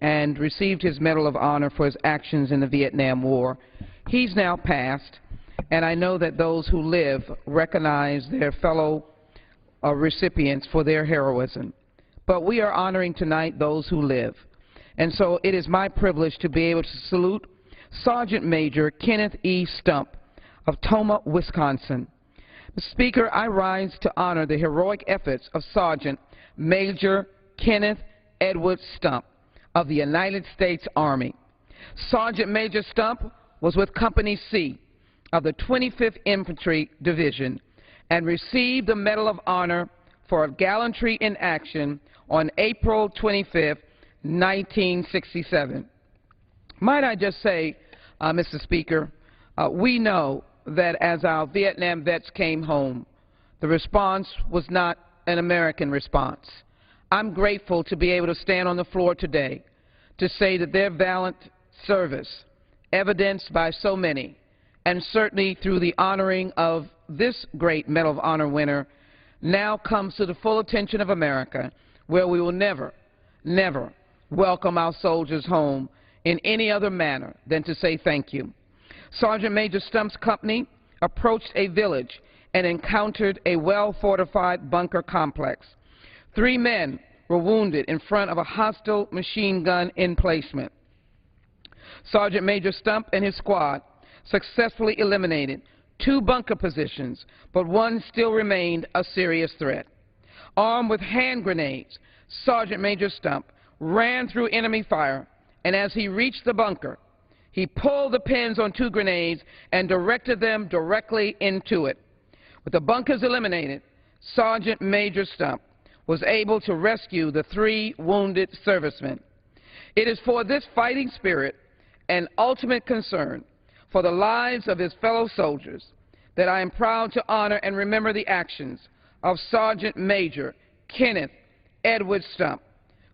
and received his Medal of Honor for his actions in the Vietnam War. He's now passed, and I know that those who live recognize their fellow recipients for their heroism. But we are honoring tonight those who live. And so it is my privilege to be able to salute Sergeant Major Kenneth E. Stump of Tomah, Wisconsin. Mr. Speaker, I rise to honor the heroic efforts of Sergeant Major Kenneth Edward Stump of the United States Army. Sergeant Major Stump was with Company C of the 25th Infantry Division and received the Medal of Honor for gallantry in action on April 25, 1967. Might I just say, Mr. Speaker, we know that as our Vietnam vets came home, the response was not an American response. I'm grateful to be able to stand on the floor today to say that their valiant service, evidenced by so many, and certainly through the honoring of this great Medal of Honor winner, now comes to the full attention of America, where we will never, never welcome our soldiers home in any other manner than to say thank you. Sergeant Major Stump's company approached a village and encountered a well-fortified bunker complex. 3 men were wounded in front of a hostile machine gun emplacement. Sergeant Major Stump and his squad successfully eliminated 2 bunker positions, but 1 still remained a serious threat. Armed with hand grenades, Sergeant Major Stump ran through enemy fire, and as he reached the bunker, he pulled the pins on 2 grenades and directed them directly into it. With the bunkers eliminated, Sergeant Major Stump was able to rescue the 3 wounded servicemen. It is for this fighting spirit and ultimate concern for the lives of his fellow soldiers that I am proud to honor and remember the actions of Sergeant Major Kenneth Edward Stump.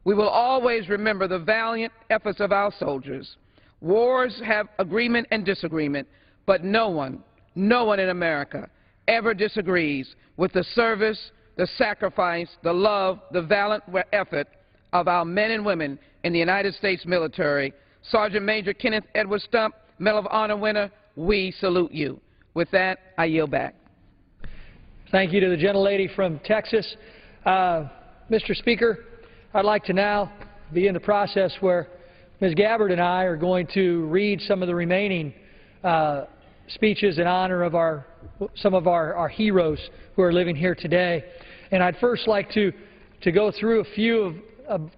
We will always remember the valiant efforts of our soldiers. Wars have agreement and disagreement, but no one in America ever disagrees with the service, the sacrifice, the love, the valiant effort of our men and women in the United States military. Sergeant Major Kenneth Edward Stump, Medal of Honor winner, we salute you. With that, I yield back. Thank you to the gentlelady from Texas. Mr. Speaker, I'd like to now begin the process where Ms. Gabbard and I are going to read some of the remaining speeches in honor of some of our heroes who are living here today. And I'd first like to go through a few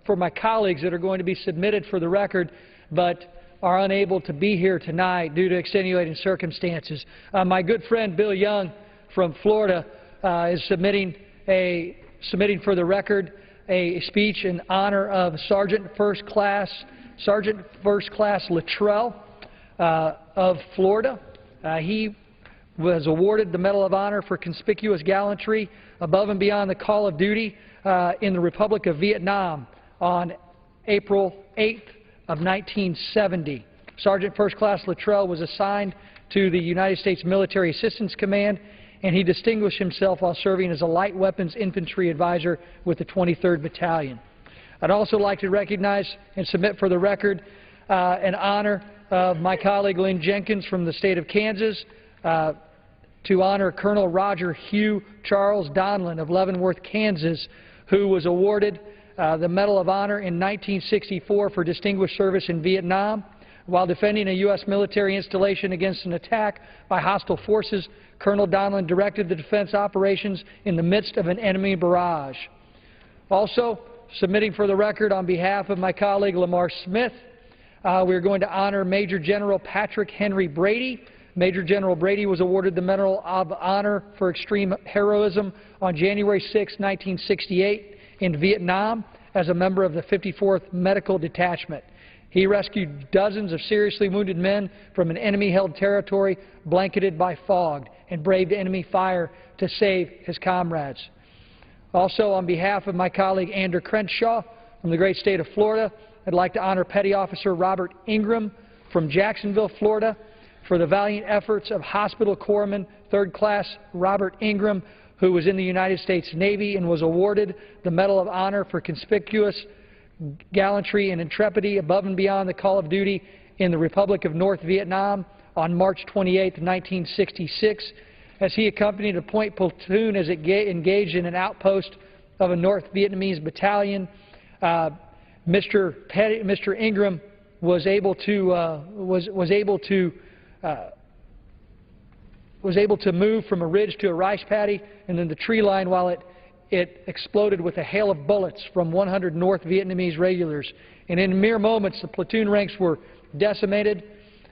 for my colleagues that are going to be submitted for the record, but are unable to be here tonight due to extenuating circumstances. My good friend Bill Young from Florida is submitting for the record a speech in honor of Sergeant First Class Luttrell of Florida. He was awarded the Medal of Honor for conspicuous gallantry above and beyond the call of duty in the Republic of Vietnam on April 8th of 1970. Sergeant First Class Luttrell was assigned to the United States Military Assistance Command, and he distinguished himself while serving as a light weapons infantry advisor with the 23rd Battalion. I'd also like to recognize and submit for the record an honor of my colleague Lynn Jenkins from the state of Kansas to honor Colonel Roger Hugh Charles Donlin of Leavenworth, Kansas, who was awarded the Medal of Honor in 1964 for distinguished service in Vietnam. While defending a U.S. military installation against an attack by hostile forces, Colonel Donlin directed the defense operations in the midst of an enemy barrage. Also, submitting for the record on behalf of my colleague Lamar Smith, we are going to honor Major General Patrick Henry Brady. Major General Brady was awarded the Medal of Honor for extreme heroism on January 6, 1968 in Vietnam as a member of the 54th Medical Detachment. He rescued dozens of seriously wounded men from an enemy-held territory blanketed by fog and braved enemy fire to save his comrades. Also, on behalf of my colleague Andrew Crenshaw from the great state of Florida, I'd like to honor Petty Officer Robert Ingram from Jacksonville, Florida, for the valiant efforts of Hospital Corpsman 3rd Class Robert Ingram, who was in the United States Navy and was awarded the Medal of Honor for conspicuous gallantry and intrepidity above and beyond the call of duty in the Republic of North Vietnam on March 28, 1966, as he accompanied a point platoon as it engaged in an outpost of a North Vietnamese battalion. Mr. Ingram was able to move from a ridge to a rice paddy and then the tree line while it exploded with a hail of bullets from 100 North Vietnamese regulars. And in mere moments, the platoon ranks were decimated,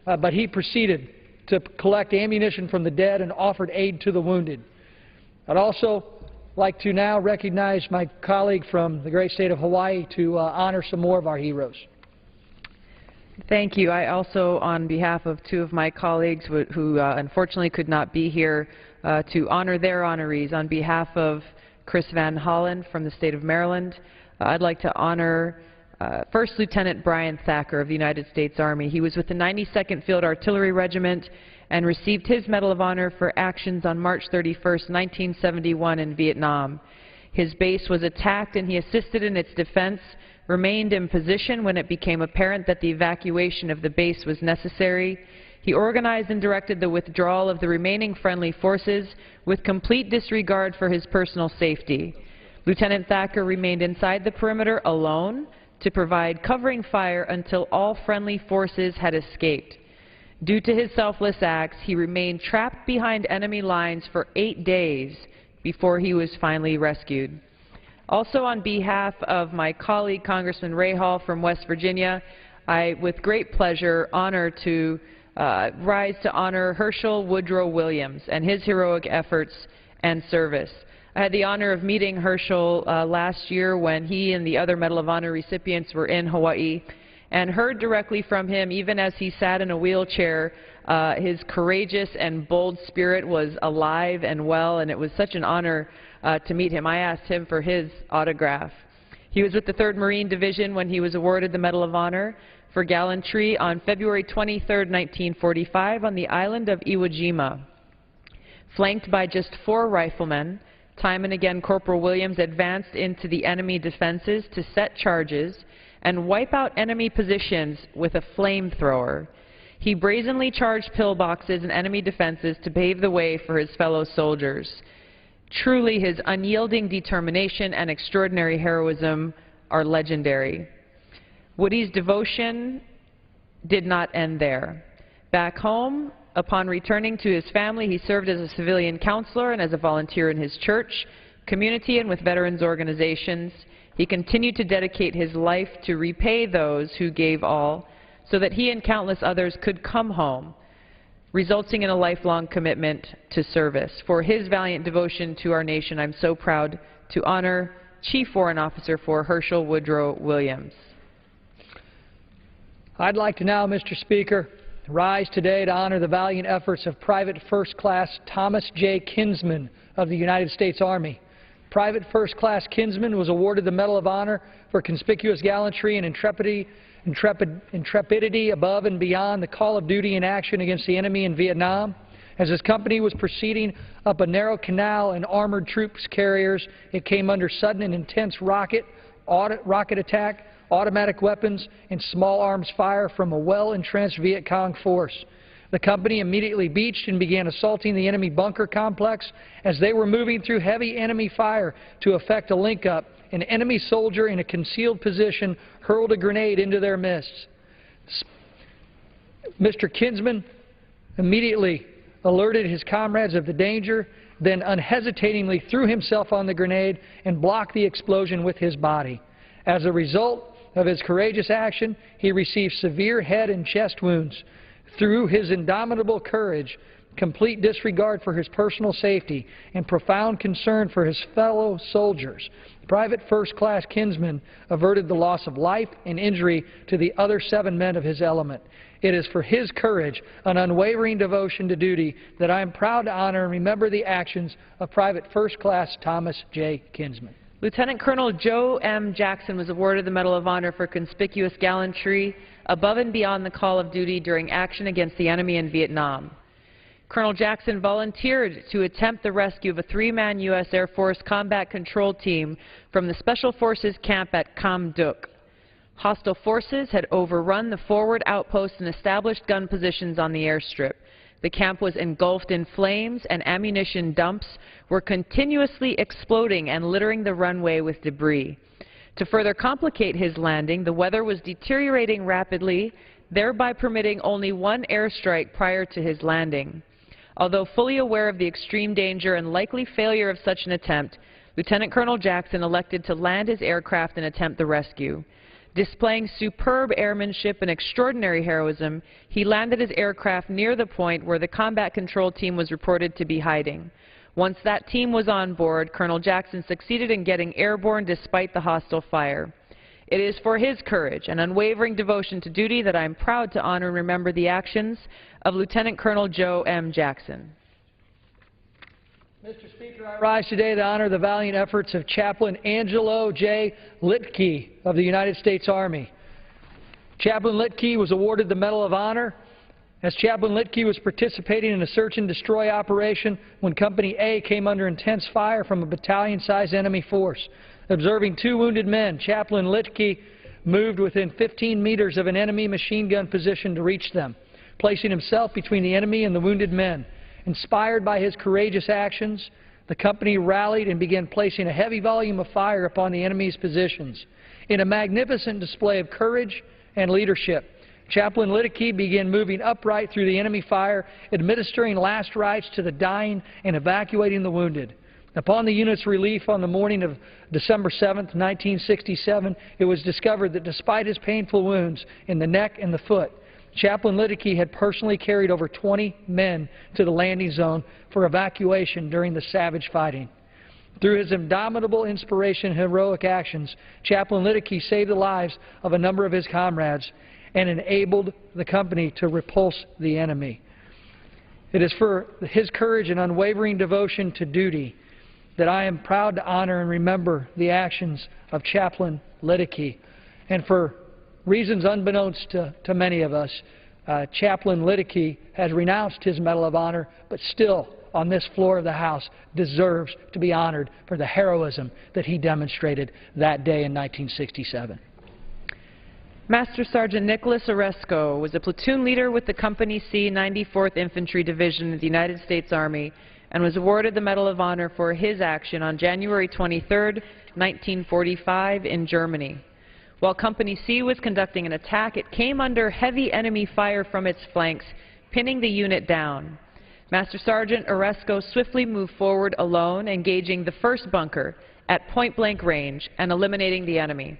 but he proceeded to collect ammunition from the dead and offered aid to the wounded. I'd also like to now recognize my colleague from the great state of Hawaii to honor some more of our heroes. Thank you. I also, on behalf of two of my colleagues who unfortunately could not be here to honor their honorees, on behalf of Chris Van Hollen from the state of Maryland, I'd like to honor First Lieutenant Brian Thacker of the United States Army. He was with the 92nd Field Artillery Regiment and received his Medal of Honor for actions on March 31st, 1971 in Vietnam. His base was attacked and he assisted in its defense, remained in position when it became apparent that the evacuation of the base was necessary. He organized and directed the withdrawal of the remaining friendly forces with complete disregard for his personal safety. Lieutenant Thacker remained inside the perimeter alone to provide covering fire until all friendly forces had escaped. Due to his selfless acts, he remained trapped behind enemy lines for 8 days before he was finally rescued. Also, on behalf of my colleague, Congressman Ray Hall from West Virginia, I, with great pleasure, rise to honor Herschel Woodrow Williams and his heroic efforts and service. I had the honor of meeting Herschel last year when he and the other Medal of Honor recipients were in Hawaii, and heard directly from him, even as he sat in a wheelchair. His courageous and bold spirit was alive and well, and it was such an honor to meet him. I asked him for his autograph. He was with the 3rd Marine Division when he was awarded the Medal of Honor for gallantry on February 23, 1945, on the island of Iwo Jima. Flanked by just 4 riflemen, time and again Corporal Williams advanced into the enemy defenses to set charges and wipe out enemy positions with a flamethrower. He brazenly charged pillboxes and enemy defenses to pave the way for his fellow soldiers. Truly, his unyielding determination and extraordinary heroism are legendary. Woody's devotion did not end there. Back home, upon returning to his family, he served as a civilian counselor and as a volunteer in his church, community, and with veterans organizations. He continued to dedicate his life to repay those who gave all so that he and countless others could come home, resulting in a lifelong commitment to service. For his valiant devotion to our nation, I'm so proud to honor Chief Warrant Officer for Herschel Woodrow Williams. I'd like to now, Mr. Speaker, rise today to honor the valiant efforts of Private First Class Thomas J. Kinsman of the United States Army. Private First Class Kinsman was awarded the Medal of Honor for conspicuous gallantry and intrepidity above and beyond the call of duty in action against the enemy in Vietnam. As his company was proceeding up a narrow canal in armored troops carriers, it came under sudden and intense rocket attack, automatic weapons, and small arms fire from a well-entrenched Viet Cong force. The company immediately beached and began assaulting the enemy bunker complex. As they were moving through heavy enemy fire to effect a link-up, an enemy soldier in a concealed position hurled a grenade into their midst. Mr. Kinsman immediately alerted his comrades of the danger, then unhesitatingly threw himself on the grenade and blocked the explosion with his body. As a result of his courageous action, he received severe head and chest wounds. Through his indomitable courage, complete disregard for his personal safety, and profound concern for his fellow soldiers, Private First Class Kinsman averted the loss of life and injury to the other 7 men of his element. It is for his courage and unwavering devotion to duty that I am proud to honor and remember the actions of Private First Class Thomas J. Kinsman. Lieutenant Colonel Joe M. Jackson was awarded the Medal of Honor for conspicuous gallantry above and beyond the call of duty during action against the enemy in Vietnam. Colonel Jackson volunteered to attempt the rescue of a 3-man U.S. Air Force combat control team from the Special Forces camp at Cam Duc. Hostile forces had overrun the forward outposts and established gun positions on the airstrip. The camp was engulfed in flames, and ammunition dumps were continuously exploding and littering the runway with debris. To further complicate his landing, the weather was deteriorating rapidly, thereby permitting only 1 airstrike prior to his landing. Although fully aware of the extreme danger and likely failure of such an attempt, Lieutenant Colonel Jackson elected to land his aircraft and attempt the rescue. Displaying superb airmanship and extraordinary heroism, he landed his aircraft near the point where the combat control team was reported to be hiding. Once that team was on board, Colonel Jackson succeeded in getting airborne despite the hostile fire. It is for his courage and unwavering devotion to duty that I am proud to honor and remember the actions of Lieutenant Colonel Joe M. Jackson. Mr. Speaker, I rise today to honor the valiant efforts of Chaplain Angelo J. Litke of the United States Army. Chaplain Litke was awarded the Medal of Honor as Chaplain Litke was participating in a search and destroy operation when Company A came under intense fire from a battalion-sized enemy force. Observing 2 wounded men, Chaplain Litke moved within 15 meters of an enemy machine gun position to reach them, placing himself between the enemy and the wounded men. Inspired by his courageous actions, the company rallied and began placing a heavy volume of fire upon the enemy's positions. In a magnificent display of courage and leadership, Chaplain Litke began moving upright through the enemy fire, administering last rites to the dying and evacuating the wounded. Upon the unit's relief on the morning of December 7, 1967, it was discovered that despite his painful wounds in the neck and the foot, Chaplain Litke had personally carried over 20 men to the landing zone for evacuation during the savage fighting. Through his indomitable inspiration and heroic actions, Chaplain Litke saved the lives of a number of his comrades and enabled the company to repulse the enemy. It is for his courage and unwavering devotion to duty that I am proud to honor and remember the actions of Chaplain Litke. And for reasons unbeknownst to many of us, Chaplain Litke has renounced his Medal of Honor, but still, on this floor of the House, deserves to be honored for the heroism that he demonstrated that day in 1967. Master Sergeant Nicholas Oresco was a platoon leader with the Company C 94th Infantry Division of the United States Army and was awarded the Medal of Honor for his action on January 23, 1945 in Germany. While Company C was conducting an attack, it came under heavy enemy fire from its flanks, pinning the unit down. Master Sergeant Oresco swiftly moved forward alone, engaging the first bunker at point-blank range and eliminating the enemy.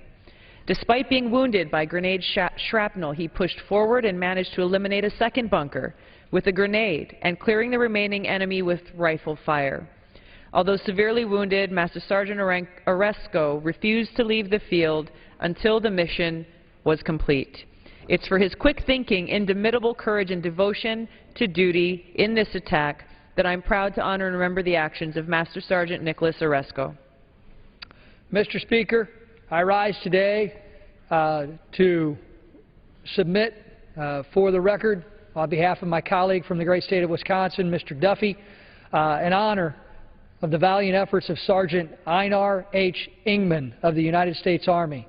Despite being wounded by grenade shrapnel, he pushed forward and managed to eliminate a second bunker with a grenade and clearing the remaining enemy with rifle fire. Although severely wounded, Master Sergeant Oresco refused to leave the field until the mission was complete. It's for his quick thinking, indomitable courage, and devotion to duty in this attack that I'm proud to honor and remember the actions of Master Sergeant Nicholas Oresco. Mr. Speaker, I rise today to submit for the record, on behalf of my colleague from the great state of Wisconsin, Mr. Duffy, in honor of the valiant efforts of Sergeant Einar H. Ingman of the United States Army.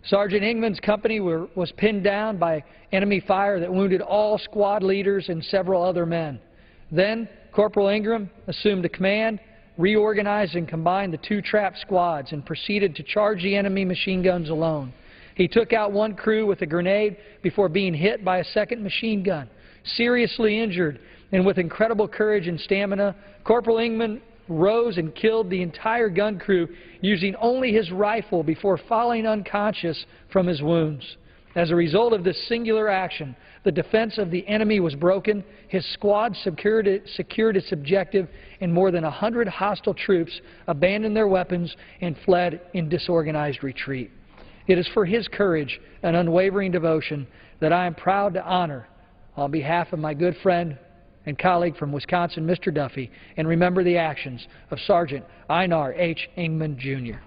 Sergeant Ingman's company was pinned down by enemy fire that wounded all squad leaders and several other men. Then Corporal Ingram assumed the command, reorganized and combined the 2 trap squads, and proceeded to charge the enemy machine guns alone. He took out one crew with a grenade before being hit by a second machine gun. Seriously injured and with incredible courage and stamina, Corporal Ingman rose and killed the entire gun crew using only his rifle before falling unconscious from his wounds. As a result of this singular action, the defense of the enemy was broken, his squad secured its objective, and more than 100 hostile troops abandoned their weapons and fled in disorganized retreat. It is for his courage and unwavering devotion that I am proud to honor, on behalf of my good friend and colleague from Wisconsin, Mr. Duffy, and remember the actions of Sergeant Einar H. Ingman, Jr.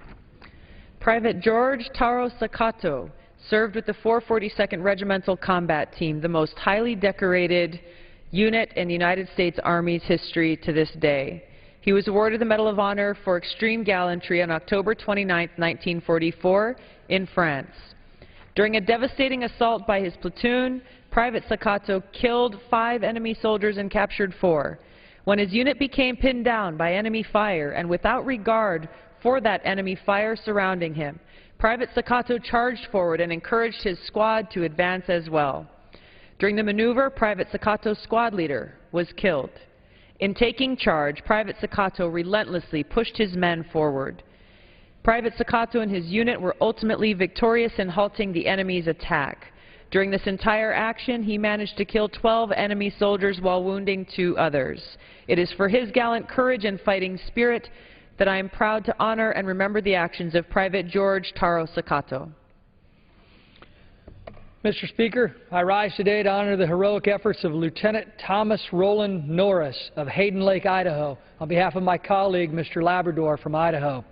Private George Taro Sakato served with the 442nd Regimental Combat Team, the most highly decorated unit in the United States Army's history to this day. He was awarded the Medal of Honor for extreme gallantry on October 29, 1944, in France. During a devastating assault by his platoon, Private Sakato killed 5 enemy soldiers and captured 4. When his unit became pinned down by enemy fire and without regard for that enemy fire surrounding him, Private Sakato charged forward and encouraged his squad to advance as well. During the maneuver, Private Sakato's squad leader was killed. In taking charge, Private Sakato relentlessly pushed his men forward. Private Sakato and his unit were ultimately victorious in halting the enemy's attack. During this entire action, he managed to kill 12 enemy soldiers while wounding 2 others. It is for his gallant courage and fighting spirit that I am proud to honor and remember the actions of Private George Taro Sakato. Mr. Speaker, I rise today to honor the heroic efforts of Lieutenant Thomas Roland Norris of Hayden Lake, Idaho, on behalf of my colleague, Mr. Labrador from Idaho.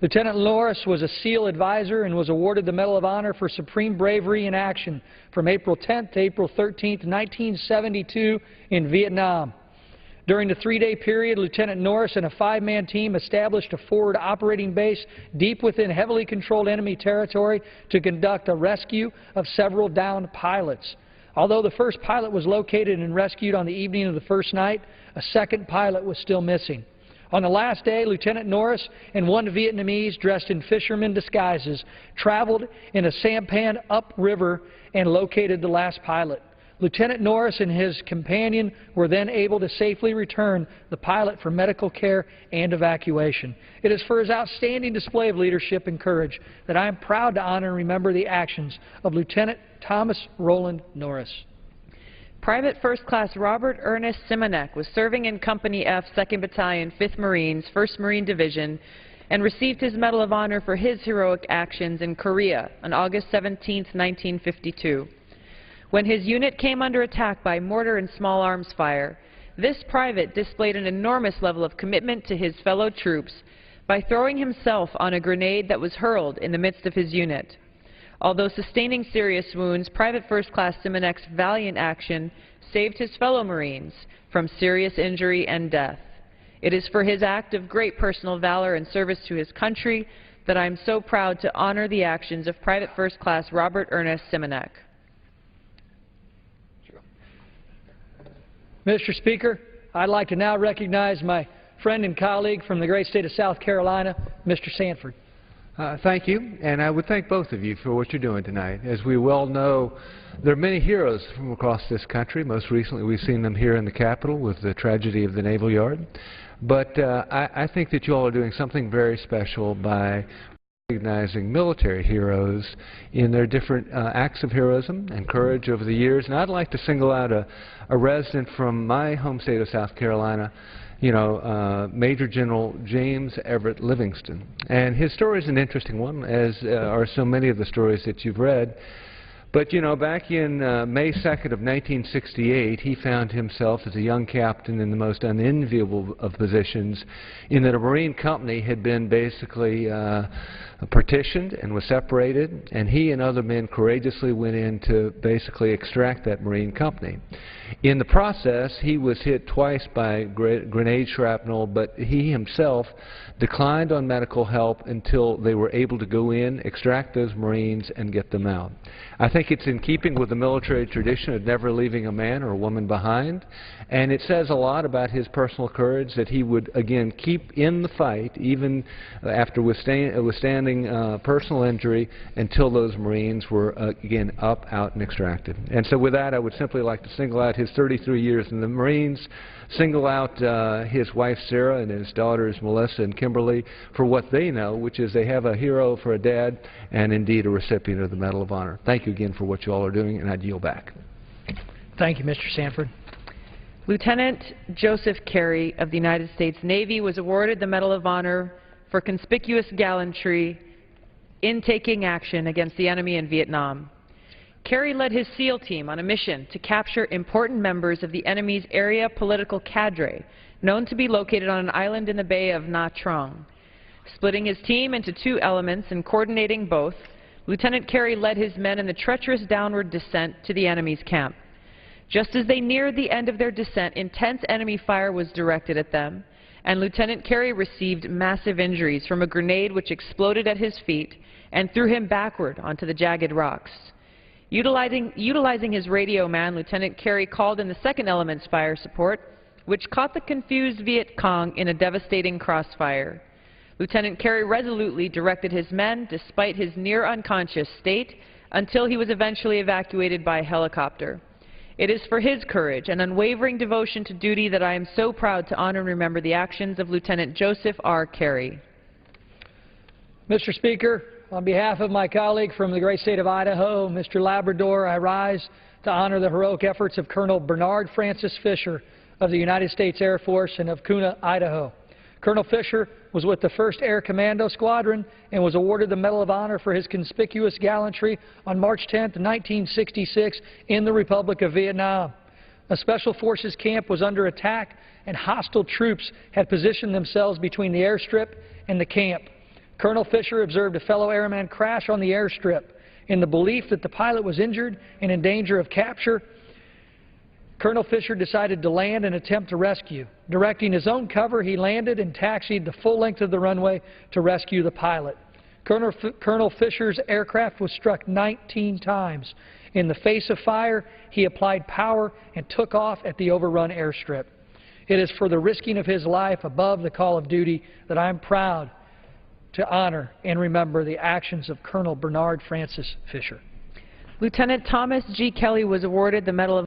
Lieutenant Norris was a SEAL advisor and was awarded the Medal of Honor for supreme bravery in action from April 10th to April 13th, 1972 in Vietnam. During the three-day period, Lieutenant Norris and a five-man team established a forward operating base deep within heavily controlled enemy territory to conduct a rescue of several downed pilots. Although the first pilot was located and rescued on the evening of the first night, a second pilot was still missing. On the last day, Lieutenant Norris and one Vietnamese dressed in fisherman disguises traveled in a sampan upriver and located the last pilot. Lieutenant Norris and his companion were then able to safely return the pilot for medical care and evacuation. It is for his outstanding display of leadership and courage that I am proud to honor and remember the actions of Lieutenant Thomas Roland Norris. Private First Class Robert Ernest Simonek was serving in Company F, 2nd Battalion, 5th Marines, 1st Marine Division, and received his Medal of Honor for his heroic actions in Korea on August 17, 1952. When his unit came under attack by mortar and small arms fire, this private displayed an enormous level of commitment to his fellow troops by throwing himself on a grenade that was hurled in the midst of his unit. Although sustaining serious wounds, Private First Class Simonek's valiant action saved his fellow Marines from serious injury and death. It is for his act of great personal valor and service to his country that I am so proud to honor the actions of Private First Class Robert Ernest Simonek. Mr. Speaker, I'd like to now recognize my friend and colleague from the great state of South Carolina, Mr. Sanford. Thank you, and I would thank both of you for what you're doing tonight. As we well know, there are many heroes from across this country. Most recently, we've seen them here in the Capitol with the tragedy of the Naval Yard. But I think that you all are doing something very special by recognizing military heroes in their different acts of heroism and courage over the years. And I'd like to single out a resident from my home state of South Carolina, Major General James Everett Livingston. And his story is an interesting one, as are so many of the stories that you've read. But, back in May 2nd of 1968, he found himself as a young captain in the most unenviable of positions, in that a Marine company had been basically partitioned and was separated, and he and other men courageously went in to basically extract that Marine company. In the process, he was hit twice by grenade shrapnel, but he himself declined on medical help until they were able to go in, extract those Marines, and get them out. I think it's in keeping with the military tradition of never leaving a man or a woman behind, and it says a lot about his personal courage that he would, again, keep in the fight, even after withstanding personal injury, until those Marines were, again, up, out, and extracted. And so with that, I would simply like to single out his 33 years in the Marines, single out his wife Sarah and his daughters Melissa and Kimberly for what they know, which is they have a hero for a dad and indeed a recipient of the Medal of Honor. Thank you again for what you all are doing, and I'd yield back. Thank you, Mr. Sanford. Lieutenant Joseph Carey of the United States Navy was awarded the Medal of Honor for conspicuous gallantry in taking action against the enemy in Vietnam. Carey led his SEAL team on a mission to capture important members of the enemy's area political cadre, known to be located on an island in the Bay of Nha Trang. Splitting his team into two elements and coordinating both, Lieutenant Carey led his men in the treacherous downward descent to the enemy's camp. Just as they neared the end of their descent, intense enemy fire was directed at them, and Lieutenant Carey received massive injuries from a grenade which exploded at his feet and threw him backward onto the jagged rocks. Utilizing his radio man, Lieutenant Carey called in the second element's fire support, which caught the confused Viet Cong in a devastating crossfire. Lieutenant Carey resolutely directed his men, despite his near-unconscious state, until he was eventually evacuated by helicopter. It is for his courage and unwavering devotion to duty that I am so proud to honor and remember the actions of Lieutenant Joseph R. Carey. Mr. Speaker, on behalf of my colleague from the great state of Idaho, Mr. Labrador, I rise to honor the heroic efforts of Colonel Bernard Francis Fisher of the United States Air Force and of Kuna, Idaho. Colonel Fisher was with the 1st Air Commando Squadron and was awarded the Medal of Honor for his conspicuous gallantry on March 10, 1966 in the Republic of Vietnam. A Special Forces camp was under attack and hostile troops had positioned themselves between the airstrip and the camp. Colonel Fisher observed a fellow airman crash on the airstrip. In the belief that the pilot was injured and in danger of capture, Colonel Fisher decided to land and attempt to rescue. Directing his own cover, he landed and taxied the full length of the runway to rescue the pilot. Colonel Fisher's aircraft was struck 19 times. In the face of fire, he applied power and took off at the overrun airstrip. It is for the risking of his life above the call of duty that I am proud to honor and remember the actions of Colonel Bernard Francis Fisher. Lieutenant Thomas G. Kelly was awarded the Medal of